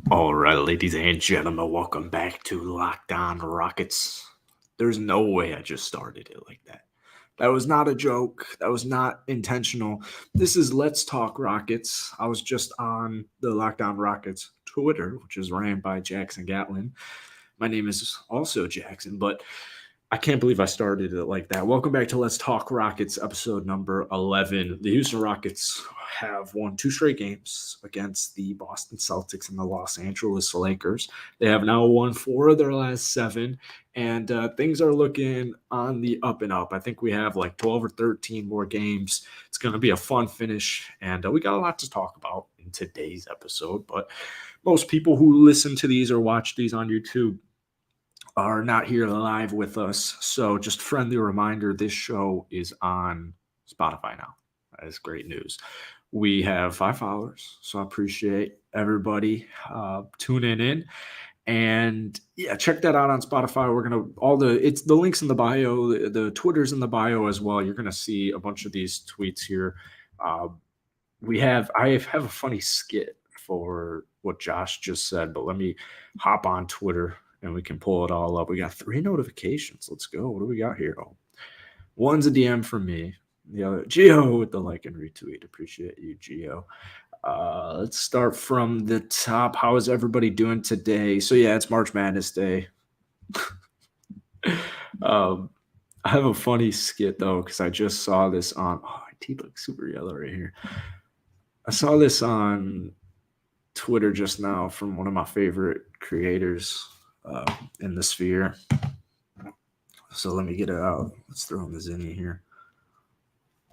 All right, ladies and gentlemen, welcome back to Locked On Rockets. There's no way I just started it like that. That was not a joke. That was not intentional. This is Let's Talk Rockets. I was just on the Locked On Rockets Twitter, which is ran by Jackson Gatlin. My name is also Jackson, but I can't believe I started it like that. Welcome back to Let's Talk Rockets, episode number 11. The Houston Rockets have won two straight games against the Boston Celtics and the Los Angeles Lakers. They have now won four of their last seven, and things are looking on the up and up. I think we have like 12 or 13 more games. It's going to be a fun finish, and we got a lot to talk about in today's episode. But most people who listen to these or watch these on YouTube are not here live with us. So just friendly reminder, this show is on Spotify now. That is great news. We have 5 followers, so I appreciate everybody tuning in. And yeah, check that out on Spotify. We're gonna it's the links in the bio, the Twitter's in the bio as well. You're gonna see a bunch of these tweets here. Uh, I have a funny skit for what Josh just said, but let me hop on Twitter and we can pull it all up. We got 3 notifications. Let's go. What do we got here? Oh, one's a DM from me. The other, Geo with the like and retweet. Appreciate you, Geo. Let's start from the top. How is everybody doing today? So yeah, it's March Madness Day. I have a funny skit though because I just saw this on. Oh, my teeth look super yellow right here. I saw this on Twitter just now from one of my favorite creators in the sphere. So let me get it out. Let's throw in the Zinni here.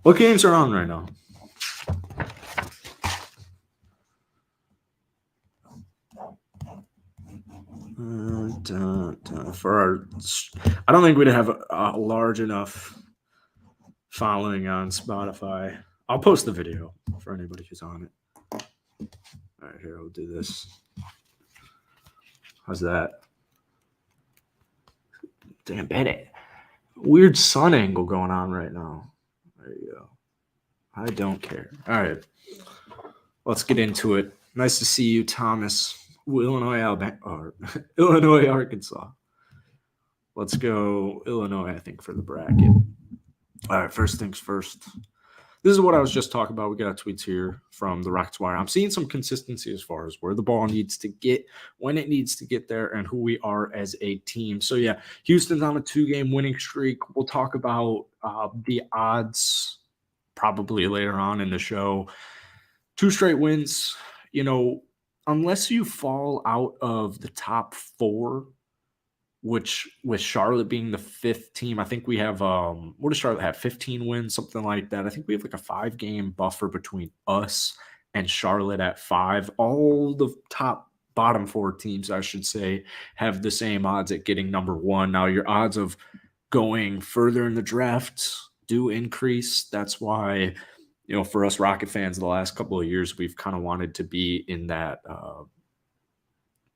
What games are on right now? I don't think we'd have a large enough following on Spotify. I'll post the video for anybody who's on it. All right, here, I'll do this. How's that? Damn, Bennett. Weird sun angle going on right now. There you go. I don't care. All right. Let's get into it. Nice to see you, Thomas. Illinois, Alabama, or Illinois, Arkansas. Let's go Illinois, I think, for the bracket. All right, first things first. This is what I was just talking about. We got tweets here from the Rockets Wire. I'm seeing some consistency as far as where the ball needs to get, when it needs to get there, and who we are as a team. So, yeah, Houston's on a 2-game winning streak. We'll talk about the odds probably later on in the show. 2 straight wins, unless you fall out of the top 4, which with Charlotte being the 5th team, I think we have what does Charlotte have? 15 wins, something like that. I think we have like a 5-game buffer between us and Charlotte at 5. All the bottom 4 teams, I should say, have the same odds at getting number 1. Now your odds of going further in the draft do increase. That's why, for us Rocket fans, the last couple of years, we've kind of wanted to be in that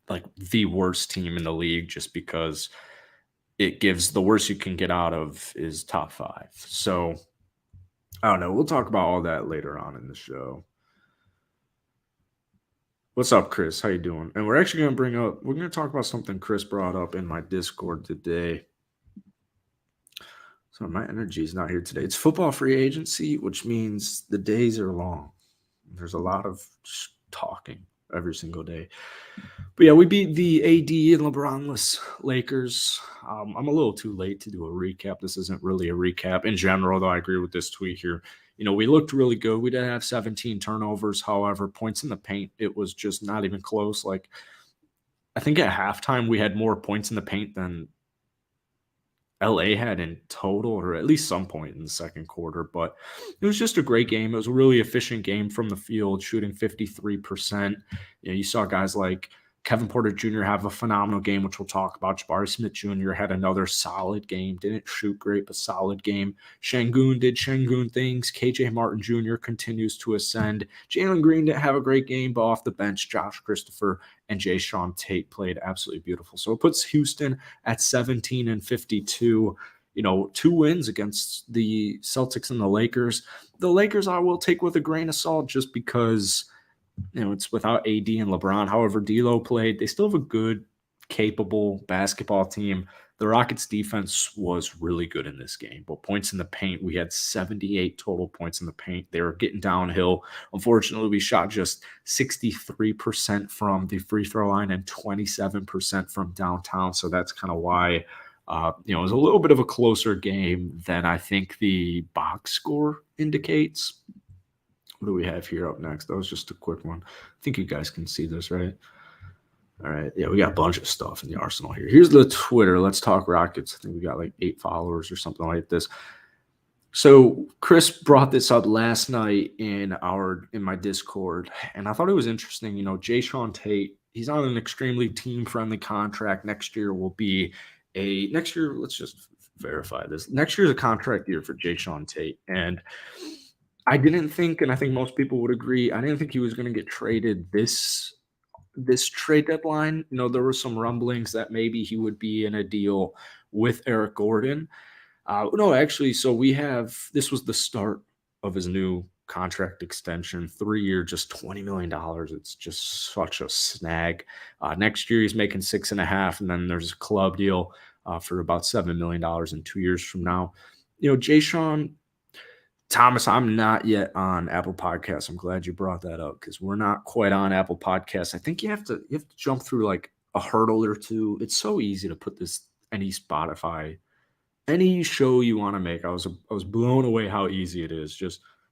like the worst team in the league, just because it gives the worst you can get out of is top 5. So I don't know. We'll talk about all that later on in the show. What's up, Chris? How you doing? And we're actually going to talk about something Chris brought up in my Discord today. So my energy is not here today. It's football free agency, which means the days are long. There's a lot of talking every single day. But yeah, we beat the AD and LeBronless Lakers. I'm a little too late to do a recap. This isn't really a recap. In general, though, I agree with this tweet here. We looked really good. We did have 17 turnovers. However, points in the paint, it was just not even close. Like, I think at halftime, we had more points in the paint than LA had in total, or at least some point in the second quarter. But it was just a great game. It was a really efficient game from the field, shooting 53%. You saw guys like Kevin Porter Jr. have a phenomenal game, which we'll talk about. Jabari Smith Jr. had another solid game. Didn't shoot great, but solid game. Şengün did Şengün things. KJ Martin Jr. continues to ascend. Jalen Green didn't have a great game, but off the bench, Josh Christopher and Jae'Sean Tate played absolutely beautiful. So it puts Houston at 17-52. 2 wins against the Celtics and the Lakers. The Lakers I will take with a grain of salt, just because It's without AD and LeBron. However, D'Lo played. They still have a good, capable basketball team. The Rockets defense was really good in this game. But points in the paint, we had 78 total points in the paint. They were getting downhill. Unfortunately, we shot just 63% from the free throw line and 27% from downtown. So that's kind of why it was a little bit of a closer game than I think the box score indicates. What do we have here up next? That was just a quick one. I think you guys can see this, right? All right. Yeah, we got a bunch of stuff in the arsenal here. Here's the Twitter. Let's talk Rockets. I think we got like 8 followers or something like this. So Chris brought this up last night in my Discord, and I thought it was interesting. Jae'Sean Tate, he's on an extremely team-friendly contract. Next year, let's just verify this. Next year's a contract year for Jae'Sean Tate. And I didn't think, and I think most people would agree, I didn't think he was going to get traded this trade deadline. There were some rumblings that maybe he would be in a deal with Eric Gordon. No, actually, so this was the start of his new contract extension, 3-year, just $20 million. It's just such a snag. Next year, he's making 6.5, and then there's a club deal for about $7 million in 2 years from now. Jae'Sean Thomas, I'm not yet on Apple Podcasts. I'm glad you brought that up because we're not quite on Apple Podcasts. I think you have to jump through like a hurdle or two. It's so easy to put any Spotify, any show you want to make. I was blown away how easy it is.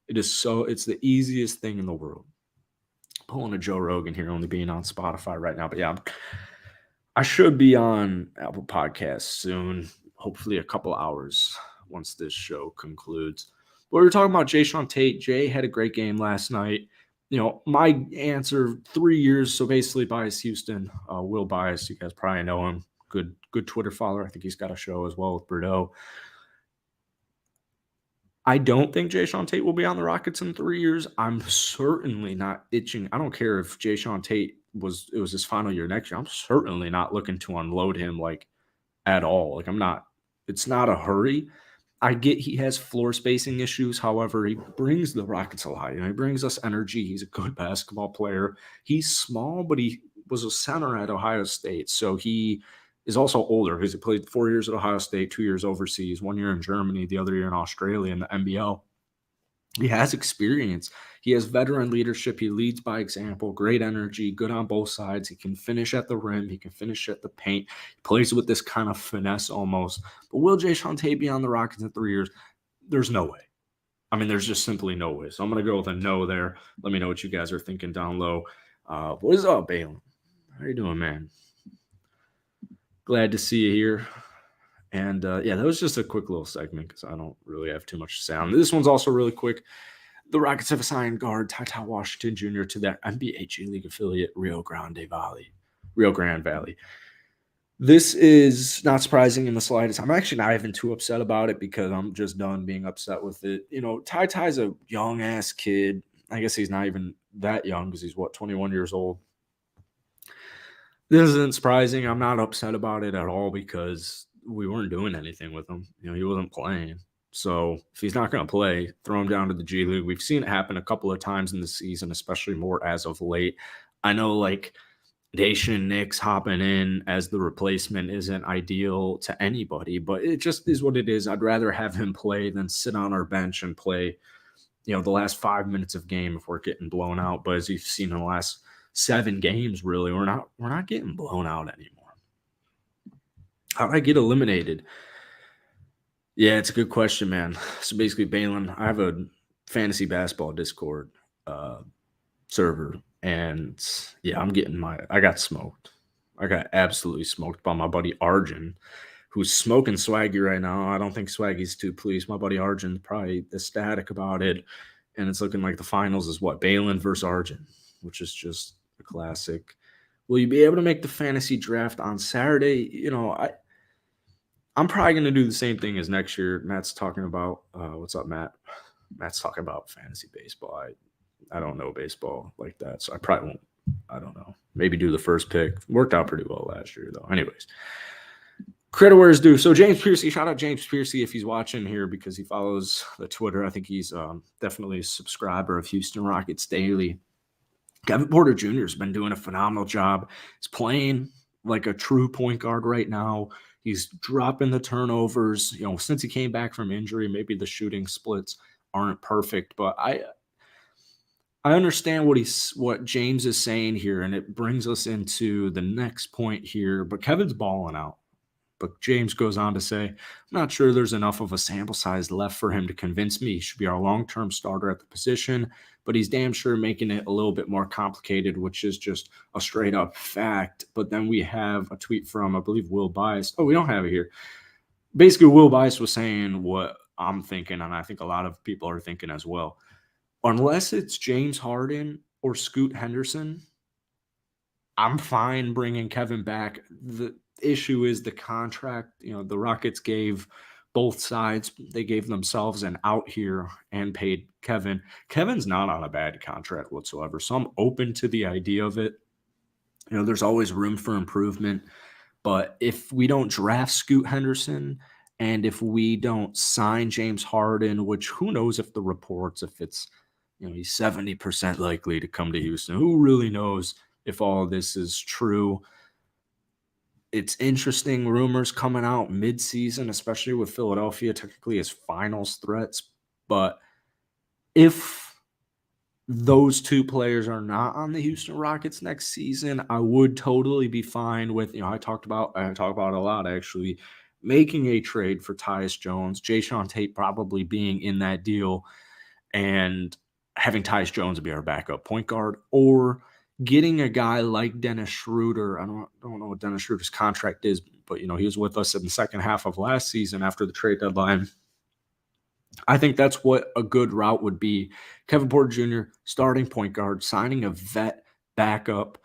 It's the easiest thing in the world. Pulling a Joe Rogan here, only being on Spotify right now. But yeah, I should be on Apple Podcasts soon. Hopefully a couple hours once this show concludes. But we were talking about Jae'Sean Tate. Jay had a great game last night. My answer, 3 years. So basically Bias Houston, Will Bias. You guys probably know him. Good Twitter follower. I think he's got a show as well with Bordeaux. I don't think Jae'Sean Tate will be on the Rockets in 3 years. I'm certainly not itching. I don't care if Jae'Sean Tate was his final year next year. I'm certainly not looking to unload him at all. It's not a hurry. I get he has floor spacing issues. However, he brings the Rockets a lot. He brings us energy. He's a good basketball player. He's small, but he was a center at Ohio State. So he is also older because he played 4 years at Ohio State, 2 years overseas, 1 year in Germany, the other year in Australia in the NBL. He has experience. He has veteran leadership. He leads by example, great energy, good on both sides. He can finish at the rim. He can finish at the paint. He plays with this kind of finesse almost. But will Jae'Sean Tate be on the Rockets in 3 years? There's no way. There's just simply no way. So I'm going to go with a no there. Let me know what you guys are thinking down low. What is up, Balin? How you doing, man? Glad to see you here. And that was just a quick little segment because I don't really have too much to say on this. One's also really quick. The Rockets have assigned guard Ty Washington Jr. to their NBA G League affiliate, Rio Grande Valley. This is not surprising in the slightest. I'm actually not even too upset about it because I'm just done being upset with it. Ty's a young-ass kid. I guess he's not even that young because he's, 21 years old. This isn't surprising. I'm not upset about it at all because we weren't doing anything with him. He wasn't playing. So if he's not going to play, throw him down to the G League. We've seen it happen a couple of times in the season, especially more as of late. I know Daishen Nix hopping in as the replacement isn't ideal to anybody, but it just is what it is. I'd rather have him play than sit on our bench and play, the last 5 minutes of game if we're getting blown out. But as you've seen in the last 7 games, really, we're not getting blown out anymore. How did I get eliminated? Yeah, it's a good question, man. So basically, Balin, I have a fantasy basketball Discord server, and yeah, I got smoked. I got absolutely smoked by my buddy Arjun, who's smoking Swaggy right now. I don't think Swaggy's too pleased. My buddy Arjun's probably ecstatic about it, and it's looking like the finals is Balin versus Arjun, which is just a classic. Will you be able to make the fantasy draft on Saturday? I'm probably going to do the same thing as next year. Matt's talking about what's up, Matt? Matt's talking about fantasy baseball. I don't know baseball like that, so I probably won't. I don't know. Maybe do the first pick. Worked out pretty well last year, though. Anyways, credit where it's due. So James Piercy, shout out James Piercy if he's watching here because he follows the Twitter. I think he's definitely a subscriber of Houston Rockets Daily. Kevin Porter Jr. has been doing a phenomenal job. He's playing like a true point guard right now. He's dropping the turnovers. Since he came back from injury, maybe the shooting splits aren't perfect, but I understand what James is saying here, and it brings us into the next point here. But Kevin's balling out. But James goes on to say, I'm not sure there's enough of a sample size left for him to convince me he should be our long-term starter at the position, but he's damn sure making it a little bit more complicated, which is just a straight up fact. But then we have a tweet from, I believe, Will Bias. Oh, we don't have it here. Basically, Will Bias was saying what I'm thinking, and I think a lot of people are thinking as well. Unless it's James Harden or Scoot Henderson, I'm fine bringing Kevin back. The issue is the contract. The Rockets gave both sides, they gave themselves an out here and paid Kevin. Kevin's not on a bad contract whatsoever, so I'm open to the idea of it. There's always room for improvement, but if we don't draft Scoot Henderson and if we don't sign James Harden, which who knows if the reports, if it's, he's 70% likely to come to Houston. Who really knows if all of this is true? It's interesting rumors coming out mid-season, especially with Philadelphia technically as finals threats. But if those two players are not on the Houston Rockets next season, I would totally be fine with, I talk about it a lot actually, making a trade for Tyus Jones, Jae'Sean Tate probably being in that deal, and having Tyus Jones be our backup point guard, or getting a guy like Dennis Schroeder. I don't know what Dennis Schroeder's contract is, but he was with us in the second half of last season after the trade deadline. I think that's what a good route would be. Kevin Porter Jr., starting point guard, signing a vet backup.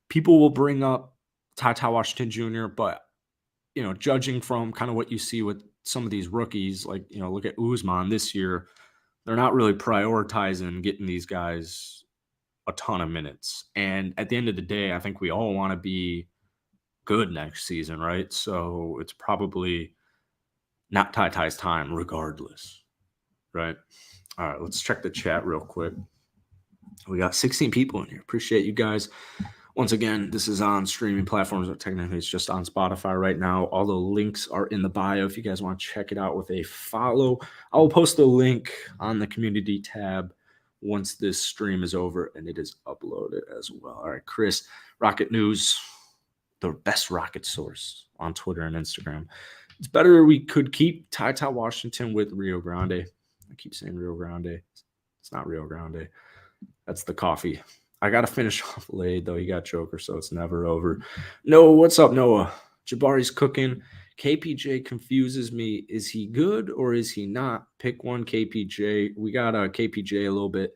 People will bring up Ty Washington Jr., but judging from kind of what you see with some of these rookies, like look at Usman this year, they're not really prioritizing getting these guys a ton of minutes. And at the end of the day, I think we all want to be good next season, right? So it's probably not Ty's time regardless, right? All right, let's check the chat real quick. We got 16 people in here. Appreciate you guys. Once again, this is on streaming platforms, but technically it's just on Spotify right now. All the links are in the bio if you guys want to check it out with a follow. I will post the link on the community tab once this stream is over and it is uploaded as well. All right, Chris, Rocket News, the best Rocket source on Twitter and Instagram. It's better we could keep Ty Washington with Rio Grande. I keep saying Rio Grande. It's not Rio Grande. That's the coffee. I got to finish off late, though. You got Joker, so it's never over. Noah, what's up, Noah? Jabari's cooking. KPJ confuses me. Is he good or is he not? Pick one, KPJ. We got KPJ a little bit,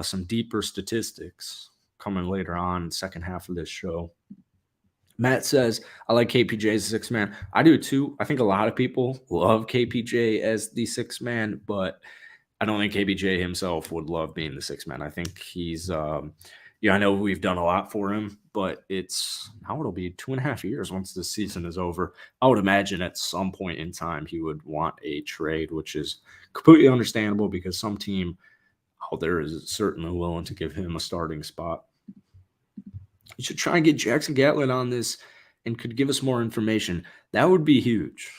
some deeper statistics coming later on, second half of this show. Matt says, I like KPJ as a sixth man. I do too. I think a lot of people love KPJ as the sixth man, but I don't think KPJ himself would love being the sixth man. I think he's, I know we've done a lot for him, but now it'll be 2.5 years once the season is over. I would imagine at some point in time he would want a trade, which is completely understandable because some team out there is certainly willing to give him a starting spot. You should try and get Jackson Gatlin on this and could give us more information. That would be huge.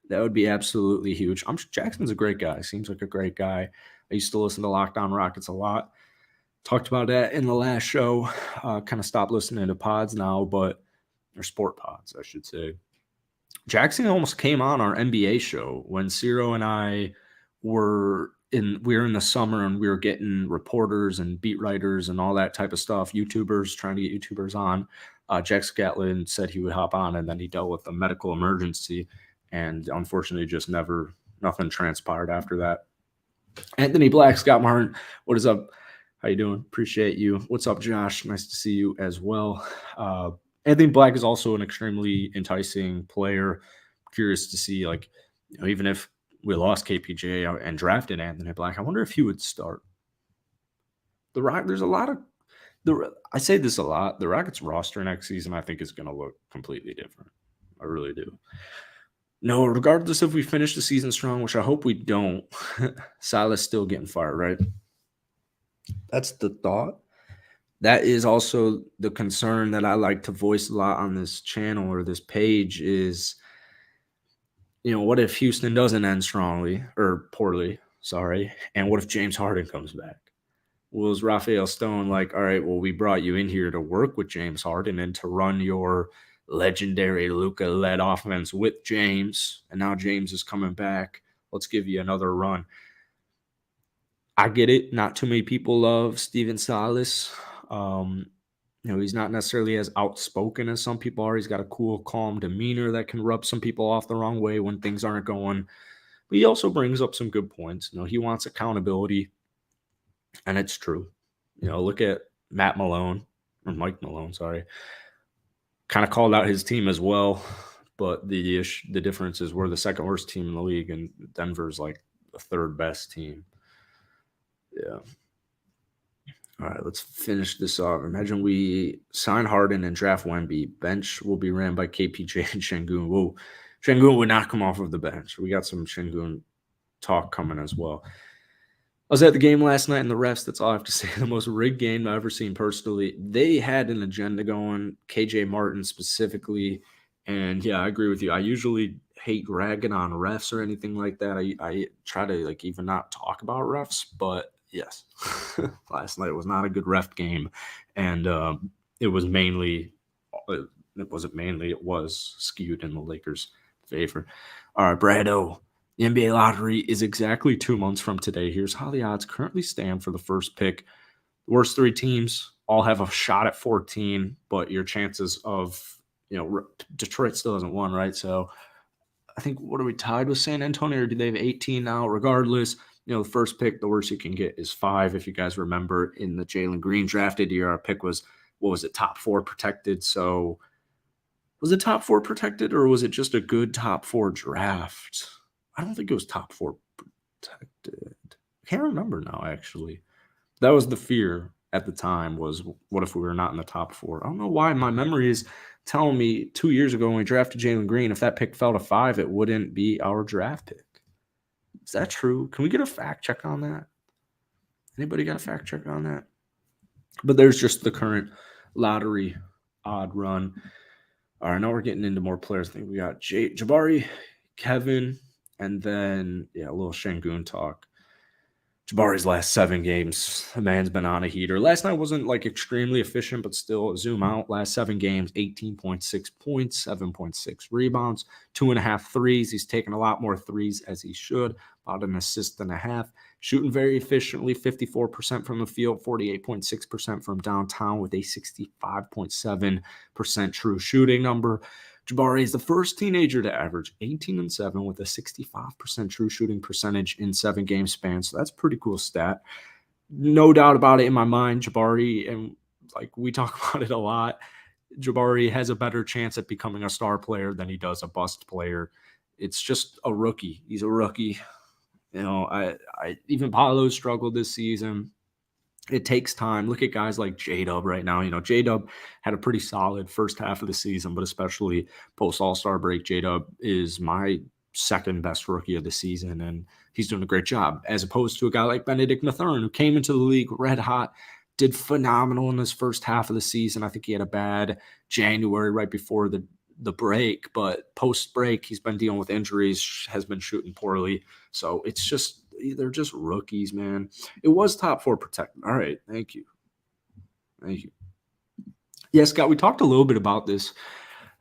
That would be absolutely huge. Jackson's a great guy. Seems like a great guy. I used to listen to Locked On Rockets a lot. Talked about that in the last show. Kind of stopped listening to pods now, or sport pods, I should say. Jackson almost came on our NBA show when Ciro and I were in the summer and we were getting reporters and beat writers and all that type of stuff, YouTubers, trying to get YouTubers on. Jackson Gatlin said he would hop on, and then he dealt with a medical emergency. And unfortunately, just nothing transpired after that. Anthony Black, Scott Martin, what is up? How you doing? Appreciate you. What's up, Josh? Nice to see you as well. Anthony Black is also an extremely enticing player. Curious to see, even if we lost KPJ and drafted Anthony Black, I wonder if he would start. There's a lot of I say this a lot. The Rockets roster next season, I think, is going to look completely different. I really do. No, regardless if we finish the season strong, which I hope we don't, Silas still getting fired, right? That's the thought. That is also the concern that I like to voice a lot on this channel or this page is, what if Houston doesn't end strongly or poorly? Sorry. And what if James Harden comes back? Was Raphael Stone like, all right, well, we brought you in here to work with James Harden and to run your legendary Luca led offense with James, and now James is coming back. Let's give you another run. I get it. Not too many people love Steven Silas. He's not necessarily as outspoken as some people are. He's got a cool, calm demeanor that can rub some people off the wrong way when things aren't going. But he also brings up some good points. He wants accountability, and it's true. Look at Matt Malone or Mike Malone, sorry. Kind of called out his team as well, but the difference is we're the second worst team in the league, and Denver's like the third best team. Yeah. All right, let's finish this off. Imagine we sign Harden and draft Wemby. Bench will be ran by KPJ and Şengün. Whoa, Şengün would not come off of the bench. We got some Şengün talk coming as well. I was at the game last night, and the refs, that's all I have to say, the most rigged game I've ever seen personally. They had an agenda going, KJ Martin specifically, and yeah, I agree with you. I usually hate ragging on refs or anything like that. I try to even not talk about refs, but yes, last night was not a good ref game, and it was skewed in the Lakers' favor. All right, Brado. The NBA lottery is exactly 2 months from today. Here's how the odds currently stand for the first pick. The worst three teams all have a shot at 14, but your chances of, Detroit still hasn't won, right? So I think, what are we tied with San Antonio, or do they have 18 now? Regardless, the first pick, the worst you can get is 5. If you guys remember, in the Jalen Green drafted year, our pick was, top 4 protected. So was it top 4 protected, or was it just a good top 4 draft? I don't think it was top 4 protected. I can't remember now, actually. That was the fear at the time, was what if we were not in the top 4? I don't know why my memory is telling me 2 years ago when we drafted Jalen Green, if that pick fell to 5, it wouldn't be our draft pick. Is that true? Can we get a fact check on that? Anybody got a fact check on that? But there's just the current lottery odd run. All right, now we're getting into more players. I think we got Jabari, Kevin, and then, a little Şengün talk. Jabari's last 7 games, the man's been on a heater. Last night wasn't extremely efficient, but still, zoom out. Last 7 games, 18.6 points, 7.6 rebounds, 2.5 threes. He's taken a lot more threes as he should, about an assist and a half. Shooting very efficiently, 54% from the field, 48.6% from downtown with a 65.7% true shooting number. Jabari is the first teenager to average 18-7 with a 65% true shooting percentage in 7 game span. So that's a pretty cool stat. No doubt about it in my mind, Jabari, and we talk about it a lot, Jabari has a better chance at becoming a star player than he does a bust player. It's just a rookie. He's a rookie. I even Paolo struggled this season. It takes time. Look at guys like J-Dub right now. J-Dub had a pretty solid first half of the season, but especially post All-Star break, J-Dub is my second best rookie of the season, and he's doing a great job, as opposed to a guy like Benedict Mathurin, who came into the league red hot, did phenomenal in his first half of the season. I think he had a bad January right before the break, but post-break, he's been dealing with injuries, has been shooting poorly. So they're just rookies, man. It was top 4 protected. All right. Thank you. Yeah, Scott, we talked a little bit about this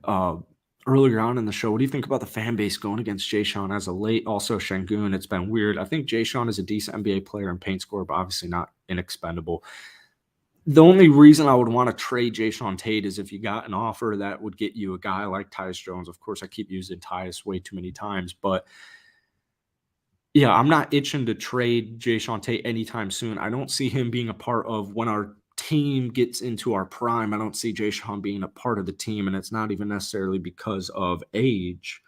earlier on in the show. What do you think about the fan base going against Jay-Sean as of late? Also, Şengün, it's been weird. I think Jay-Sean is a decent NBA player and paint scorer, but obviously not inexpendable. The only reason I would want to trade Jae'Sean Tate is if you got an offer that would get you a guy like Tyus Jones. Of course, I keep using Tyus way too many times, but yeah, I'm not itching to trade Jae'Sean Tate anytime soon. I don't see him being a part of when our team gets into our prime. I don't see Jae'Sean being a part of the team, and it's not even necessarily because of age.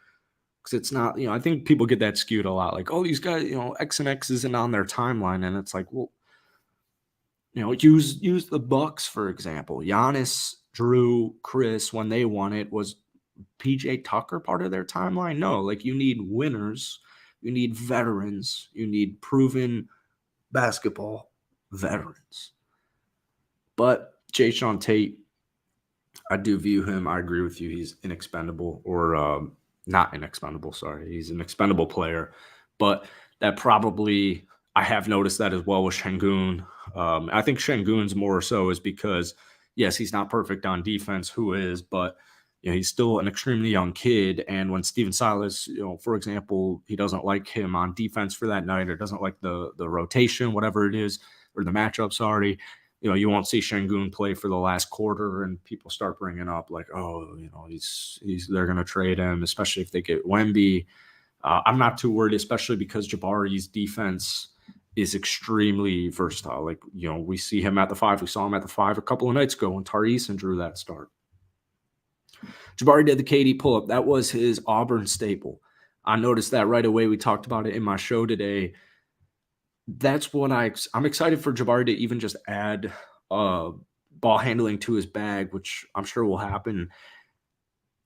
Because it's not, I think people get that skewed a lot. Like, oh, these guys, X and X isn't on their timeline. And it's like, well, use the Bucks, for example. Giannis, Drew, Chris, when they won it, was PJ Tucker part of their timeline? No, you need winners. You need veterans. You need proven basketball veterans. But Jayshawn Tate, I do view him. I agree with you. He's inexpendable, or not inexpendable. Sorry, he's an expendable player, but that probably I have noticed that as well with Şengün. I think Şengün's more so is because yes, he's not perfect on defense. Who is? But he's still an extremely young kid. And when Steven Silas, for example, he doesn't like him on defense for that night, or doesn't like the rotation, whatever it is, or the matchup. Sorry, you won't see Şengün play for the last quarter, and people start bringing up like, oh, they're going to trade him, especially if they get Wemby. I'm not too worried, especially because Jabari's defense is extremely versatile. Like, we see him at the 5. We saw him at the 5 a couple of nights ago when Tari Eason drew that start. Jabari did the KD pull-up. That was his Auburn staple. I noticed that right away. We talked about it in my show today. That's what I'm excited for Jabari to even just add ball handling to his bag, which I'm sure will happen.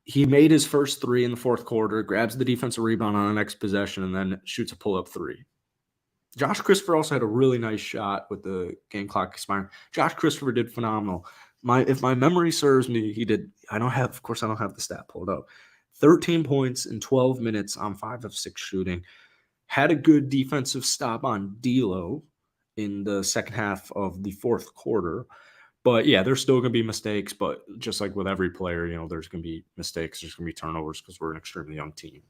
He made his first 3 in the fourth quarter, grabs the defensive rebound on the next possession, and then shoots a pull-up 3. Josh Christopher also had a really nice shot with the game clock expiring. Josh Christopher did phenomenal. If my memory serves me, he did. I don't have the stat pulled up. 13 points in 12 minutes on 5 of 6 shooting. Had a good defensive stop on D'Lo in the second half of the fourth quarter. But yeah, there's still going to be mistakes. But just like with every player, there's going to be mistakes. There's going to be turnovers because we're an extremely young team.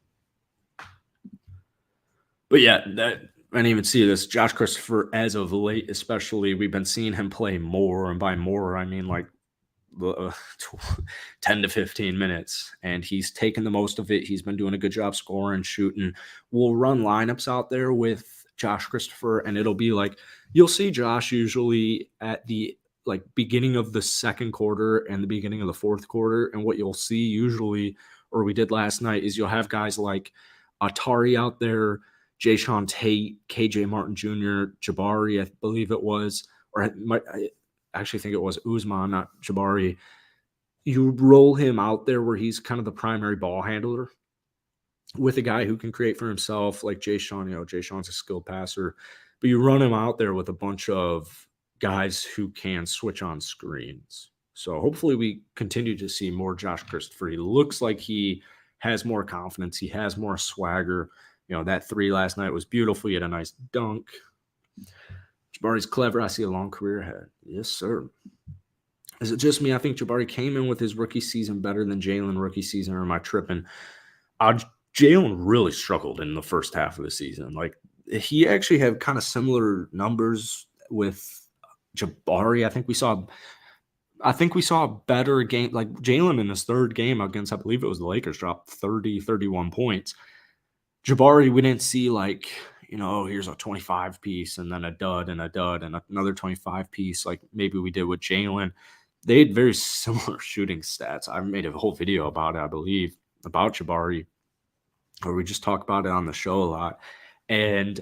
But yeah, I didn't even see this. Josh Christopher, as of late, especially, we've been seeing him play more. And by more, I mean like 10 to 15 minutes. And he's taken the most of it. He's been doing a good job scoring, shooting. We'll run lineups out there with Josh Christopher, and it'll be like you'll see Josh usually at the beginning of the second quarter and the beginning of the fourth quarter. And what you'll see usually, or we did last night, is you'll have guys like Atari out there, Jayshawn Tate, KJ Martin Jr., Jabari, I believe it was, or I actually think it was Usman, not Jabari. You roll him out there where he's kind of the primary ball handler with a guy who can create for himself, like Jayshawn. Jayshawn's a skilled passer, but you run him out there with a bunch of guys who can switch on screens. So hopefully we continue to see more Josh Christopher. He looks like he has more confidence. He has more swagger. That 3 last night was beautiful. He had a nice dunk. Jabari's clever. I see a long career ahead. Yes, sir. Is it just me? I think Jabari came in with his rookie season better than Jalen rookie season, or am I tripping? Jalen really struggled in the first half of the season. Like, he actually had kind of similar numbers with Jabari. I think we saw a better game. Like, Jalen in his third game against, I believe it was the Lakers, dropped 31 points. Jabari, we didn't see here's a 25 piece and then a dud and another 25 piece like maybe we did with Jalen. They had very similar shooting stats. I made a whole video about it, I believe, about Jabari, or we just talk about it on the show a lot. And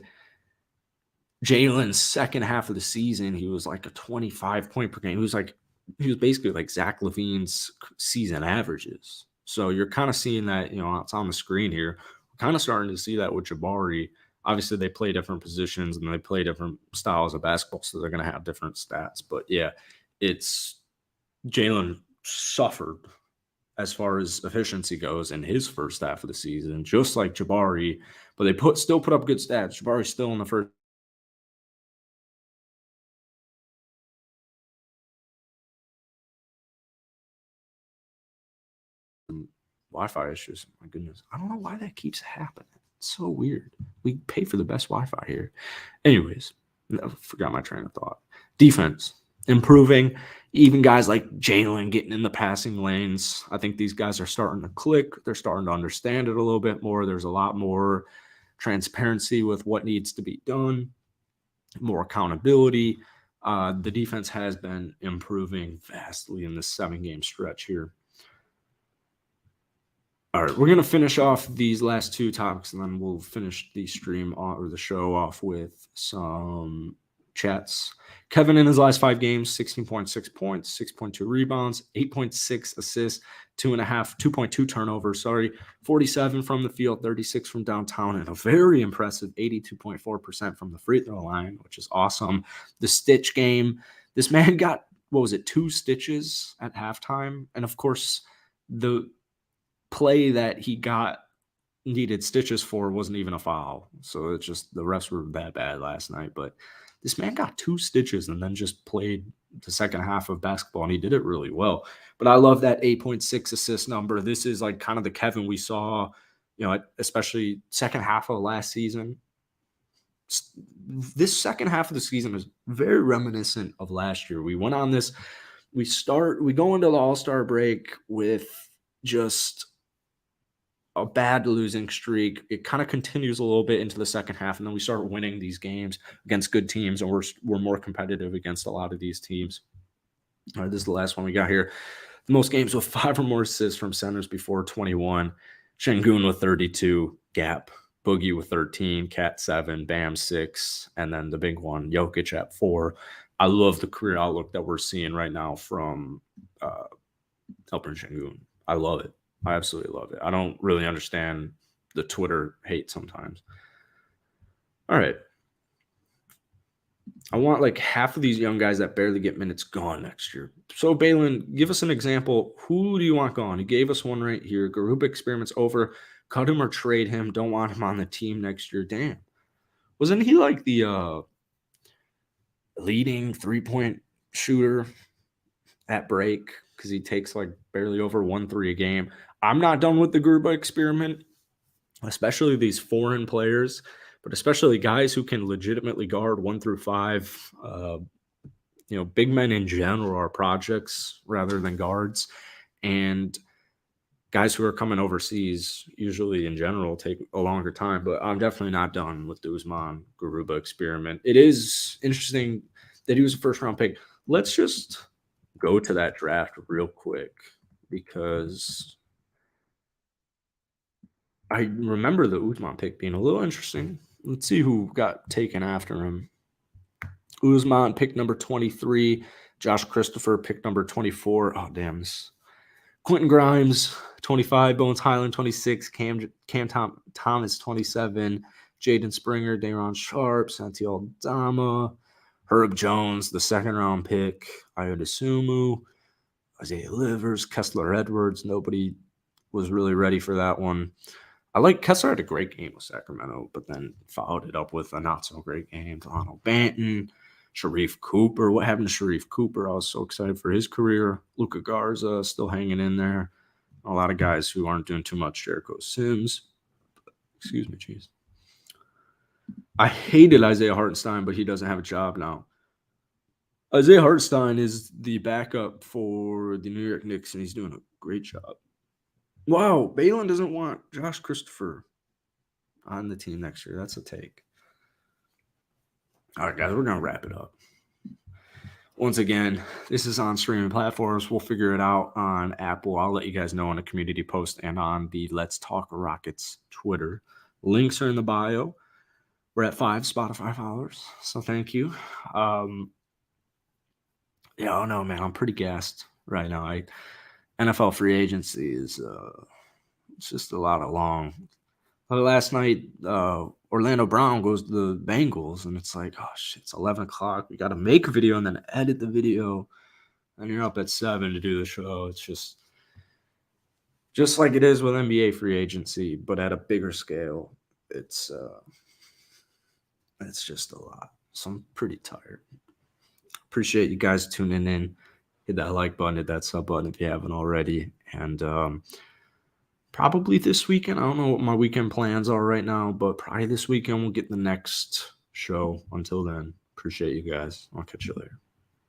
Jalen's second half of the season, he was like a 25 point per game. He was basically like Zach LaVine's season averages. So you're kind of seeing that, it's on the screen here. We're kind of starting to see that with Jabari. Obviously, they play different positions and they play different styles of basketball, so they're going to have different stats. But yeah, Jalen suffered as far as efficiency goes in his first half of the season, just like Jabari. But they still put up good stats. Jabari's still in the first. Wi-Fi issues. My goodness. I don't know why that keeps happening. It's so weird. We pay for the best Wi-Fi here. Anyways, I forgot my train of thought. Defense, improving. Even guys like Jalen getting in the passing lanes. I think these guys are starting to click. They're starting to understand it a little bit more. There's a lot more transparency with what needs to be done, more accountability. The defense has been improving vastly in this 7-game stretch here. All right, we're going to finish off these last 2 topics, and then we'll finish the stream or the show off with some chats. Kevin in his last 5 games, 16.6 points, 6.2 rebounds, 8.6 assists, 2.2 turnovers, 47 from the field, 36 from downtown, and a very impressive 82.4% from the free throw line, which is awesome. The Stitch game, this man got what was it, 2 stitches at halftime. And of course, the play that he needed stitches for wasn't even a foul. So it's just the refs were that bad last night. But this man got 2 stitches and then just played the second half of basketball, and he did it really well. But I love that 8.6 assist number. This is like kind of the Kevin we saw, especially second half of last season. This second half of the season is very reminiscent of last year. We went on this, we go into the All-Star break with just a bad losing streak. It kind of continues a little bit into the second half, and then we start winning these games against good teams, and we're more competitive against a lot of these teams. All right, this is the last one we got here. The most games with 5 or more assists from centers before 21. Şengün with 32, Gap, Boogie with 13, Cat 7, Bam 6, and then the big one, Jokic at 4. I love the career outlook that we're seeing right now from Alperen Şengün. I love it. I absolutely love it. I don't really understand the Twitter hate sometimes. All right. I want like half of these young guys that barely get minutes gone next year. So, Balin, give us an example. Who do you want gone? You gave us one right here. Garuba experiment's over. Cut him or trade him. Don't want him on the team next year. Damn. Wasn't he like the leading three-point shooter at break? Because he takes like barely over 1-3 a game. I'm not done with the Garuba experiment, especially these foreign players, but especially guys who can legitimately guard 1 through 5. Big men in general are projects rather than guards. And guys who are coming overseas, usually in general, take a longer time. But I'm definitely not done with the Usman Garuba experiment. It is interesting that he was a first-round pick. Let's just go to that draft real quick, because I remember the Usman pick being a little interesting. Let's see who got taken after him. Usman, pick number 23. Josh Christopher, pick number 24. Oh, damn. Quentin Grimes, 25. Bones Highland, 26. Cam Thomas, 27. Jaden Springer, Day'Ron Sharp, Santi Aldama, Herb Jones, the second-round pick. Ayo Dosunmu, Isaiah Livers, Kessler Edwards. Nobody was really ready for that one. Kessler had a great game with Sacramento, but then followed it up with a not-so-great game. Delano Banton, Sharif Cooper. What happened to Sharif Cooper? I was so excited for his career. Luka Garza still hanging in there. A lot of guys who aren't doing too much. Jericho Sims. Excuse me, jeez. I hated Isaiah Hartenstein, but he doesn't have a job now. Isaiah Hartenstein is the backup for the New York Knicks, and he's doing a great job. Wow, Balin doesn't want Josh Christopher on the team next year. That's a take. All right, guys, we're going to wrap it up. Once again, this is on streaming platforms. We'll figure it out on Apple. I'll let you guys know on a community post and on the Let's Talk Rockets Twitter. Links are in the bio. We're at 5 Spotify followers, so thank you. Man, I'm pretty gassed right now. NFL free agency is it's just a lot of long. Last night, Orlando Brown goes to the Bengals, and it's like, oh, shit, it's 11 o'clock. We got to make a video and then edit the video, and you're up at 7 to do the show. It's just like it is with NBA free agency, but at a bigger scale. It's just a lot. So I'm pretty tired. Appreciate you guys tuning in. Hit that like button, hit that sub button if you haven't already. And probably this weekend, I don't know what my weekend plans are right now, but probably this weekend we'll get the next show. Until then, appreciate you guys. I'll catch you later.